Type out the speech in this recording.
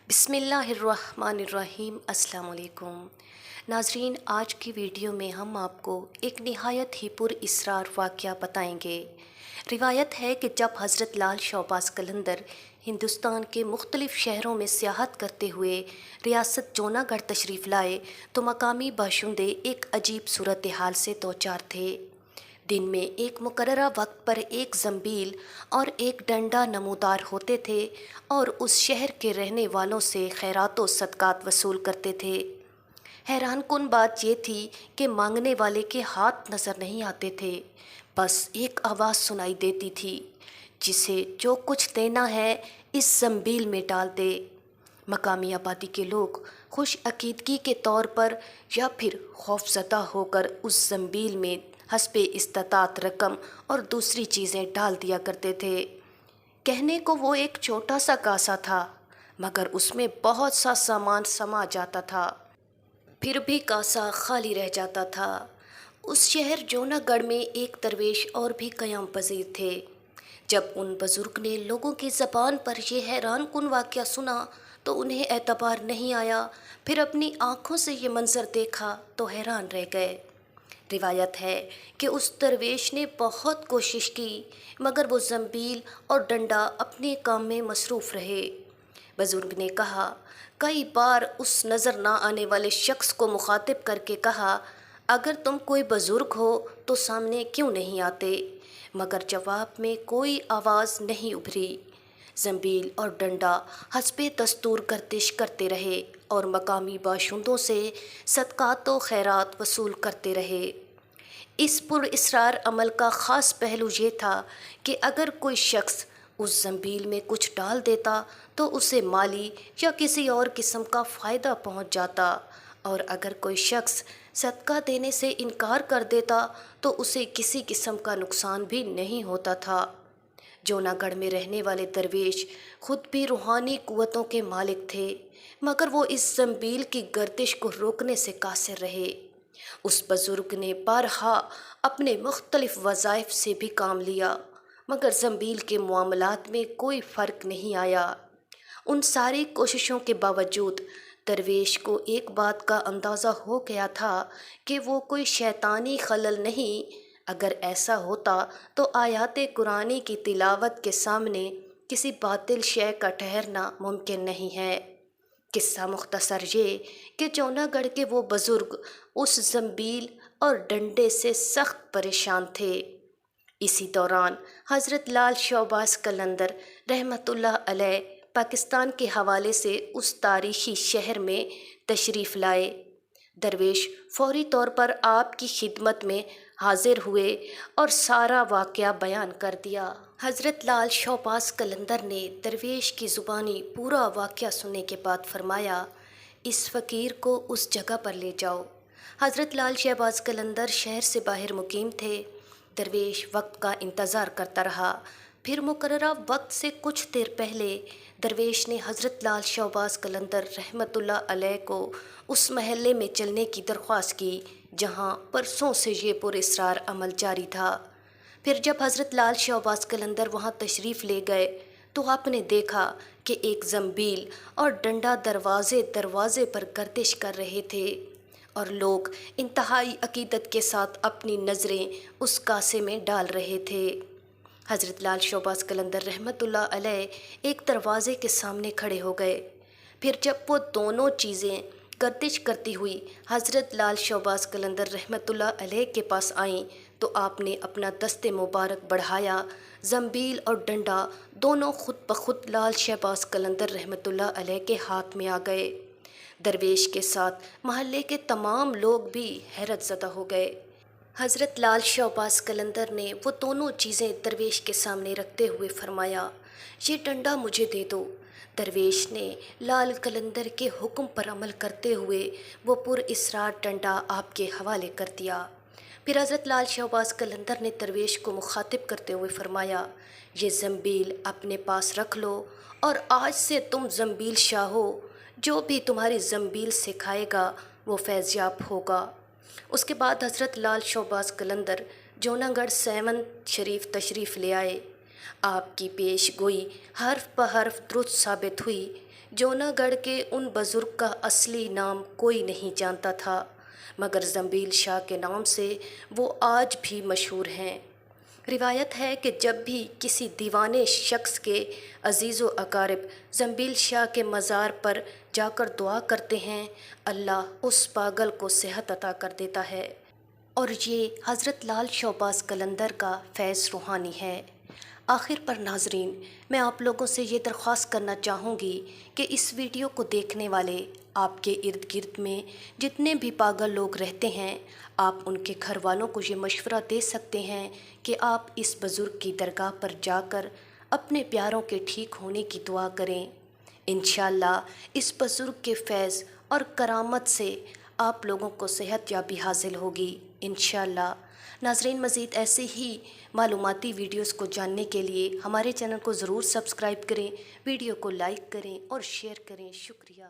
بسم اللہ الرحمن الرحیم۔ السلام علیکم ناظرین، آج کی ویڈیو میں ہم آپ کو ایک نہایت ہی پر اسرار واقعہ بتائیں گے۔ روایت ہے کہ جب حضرت لال شہباز قلندر ہندوستان کے مختلف شہروں میں سیاحت کرتے ہوئے ریاست جونا گڑھ تشریف لائے تو مقامی باشندے ایک عجیب صورتحال سے دوچار تھے۔ دن میں ایک مقررہ وقت پر ایک زنبیل اور ایک ڈنڈا نمودار ہوتے تھے اور اس شہر کے رہنے والوں سے خیرات و صدقات وصول کرتے تھے۔ حیران کن بات یہ تھی کہ مانگنے والے کے ہاتھ نظر نہیں آتے تھے، بس ایک آواز سنائی دیتی تھی، جسے جو کچھ دینا ہے اس زنبیل میں ڈال دے۔ مقامی آبادی کے لوگ خوش عقیدگی کے طور پر یا پھر خوفزدہ ہو کر اس زنبیل میں حسب استطاعت رقم اور دوسری چیزیں ڈال دیا کرتے تھے۔ کہنے کو وہ ایک چھوٹا سا کاسا تھا، مگر اس میں بہت سا سامان سما جاتا تھا، پھر بھی کاسا خالی رہ جاتا تھا۔ اس شہر جونا گڑھ میں ایک درویش اور بھی قیام پذیر تھے۔ جب ان بزرگ نے لوگوں کی زبان پر یہ حیران کن واقعہ سنا تو انہیں اعتبار نہیں آیا، پھر اپنی آنکھوں سے یہ منظر دیکھا تو حیران رہ گئے۔ روایت ہے کہ اس درویش نے بہت کوشش کی، مگر وہ زنبیل اور ڈنڈا اپنے کام میں مصروف رہے۔ بزرگ نے کہا، کئی بار اس نظر نہ آنے والے شخص کو مخاطب کر کے کہا، اگر تم کوئی بزرگ ہو تو سامنے کیوں نہیں آتے؟ مگر جواب میں کوئی آواز نہیں ابھری۔ زنبیل اور ڈنڈا حسب دستور گردش کرتے رہے اور مقامی باشندوں سے صدقات و خیرات وصول کرتے رہے۔ اس پر اسرار عمل کا خاص پہلو یہ تھا کہ اگر کوئی شخص اس زنبیل میں کچھ ڈال دیتا تو اسے مالی یا کسی اور قسم کا فائدہ پہنچ جاتا، اور اگر کوئی شخص صدقہ دینے سے انکار کر دیتا تو اسے کسی قسم کا نقصان بھی نہیں ہوتا تھا۔ جونا گڑھ میں رہنے والے درویش خود بھی روحانی قوتوں کے مالک تھے، مگر وہ اس زنبیل کی گردش کو روکنے سے قاصر رہے۔ اس بزرگ نے بارہا اپنے مختلف وظائف سے بھی کام لیا، مگر زنبیل کے معاملات میں کوئی فرق نہیں آیا۔ ان ساری کوششوں کے باوجود درویش کو ایک بات کا اندازہ ہو گیا تھا کہ وہ کوئی شیطانی خلل نہیں۔ اگر ایسا ہوتا تو آیات قرآنی کی تلاوت کے سامنے کسی باطل شے کا ٹھہرنا ممکن نہیں ہے۔ قصہ مختصر یہ کہ جونا گڑھ کے وہ بزرگ اس زنبیل اور ڈنڈے سے سخت پریشان تھے۔ اسی دوران حضرت لال شہباز قلندر رحمۃ اللہ علیہ پاکستان کے حوالے سے اس تاریخی شہر میں تشریف لائے۔ درویش فوری طور پر آپ کی خدمت میں حاضر ہوئے اور سارا واقعہ بیان کر دیا۔ حضرت لال شہباز قلندر نے درویش کی زبانی پورا واقعہ سننے کے بعد فرمایا، اس فقیر کو اس جگہ پر لے جاؤ۔ حضرت لال شہباز قلندر شہر سے باہر مقیم تھے۔ درویش وقت کا انتظار کرتا رہا، پھر مقررہ وقت سے کچھ دیر پہلے درویش نے حضرت لال شہباز قلندر رحمۃ اللہ علیہ کو اس محلے میں چلنے کی درخواست کی جہاں برسوں سے یہ پر اسرار عمل جاری تھا۔ پھر جب حضرت لال شہباز قلندر وہاں تشریف لے گئے تو آپ نے دیکھا کہ ایک زنبیل اور ڈنڈا دروازے دروازے پر گردش کر رہے تھے اور لوگ انتہائی عقیدت کے ساتھ اپنی نظریں اس کاسے میں ڈال رہے تھے۔ حضرت لال شہباز قلندر رحمۃ اللہ علیہ ایک دروازے کے سامنے کھڑے ہو گئے۔ پھر جب وہ دونوں چیزیں گردش کرتی ہوئی حضرت لال شہباز قلندر رحمۃ اللہ علیہ کے پاس آئیں تو آپ نے اپنا دست مبارک بڑھایا۔ زنبیل اور ڈنڈا دونوں خود بخود لال شہباز قلندر رحمۃ اللہ علیہ کے ہاتھ میں آ گئے۔ درویش کے ساتھ محلے کے تمام لوگ بھی حیرت زدہ ہو گئے۔ حضرت لال شہباز قلندر نے وہ دونوں چیزیں درویش کے سامنے رکھتے ہوئے فرمایا، یہ ڈنڈا مجھے دے دو۔ درویش نے لال قلندر کے حکم پر عمل کرتے ہوئے وہ پر اسرار ڈنڈا آپ کے حوالے کر دیا۔ پھر حضرت لال شہباز قلندر نے درویش کو مخاطب کرتے ہوئے فرمایا، یہ زنبیل اپنے پاس رکھ لو اور آج سے تم زنبیل شاہ ہو، جو بھی تمہاری زنبیل سے کھائے گا وہ فیض یاب ہوگا۔ اس کے بعد حضرت لال شہباز قلندر جونا گڑھ سیون شریف تشریف لے آئے۔ آپ کی پیش گوئی حرف بحرف درست ثابت ہوئی۔ جوناگڑھ کے ان بزرگ کا اصلی نام کوئی نہیں جانتا تھا، مگر زنبیل شاہ کے نام سے وہ آج بھی مشہور ہیں۔ روایت ہے کہ جب بھی کسی دیوانے شخص کے عزیز و اقارب زنبیل شاہ کے مزار پر جا کر دعا کرتے ہیں، اللہ اس پاگل کو صحت عطا کر دیتا ہے، اور یہ حضرت لال شہباز قلندر کا فیض روحانی ہے۔ آخر پر ناظرین، میں آپ لوگوں سے یہ درخواست کرنا چاہوں گی کہ اس ویڈیو کو دیکھنے والے آپ کے ارد گرد میں جتنے بھی پاگل لوگ رہتے ہیں، آپ ان کے گھر والوں کو یہ مشورہ دے سکتے ہیں کہ آپ اس بزرگ کی درگاہ پر جا کر اپنے پیاروں کے ٹھیک ہونے کی دعا کریں۔ انشاءاللہ اس بزرگ کے فیض اور کرامت سے آپ لوگوں کو صحت یابی حاصل ہوگی انشاءاللہ۔ ناظرین، مزید ایسے ہی معلوماتی ویڈیوز کو جاننے کے لیے ہمارے چینل کو ضرور سبسکرائب کریں، ویڈیو کو لائک کریں اور شیئر کریں۔ شکریہ۔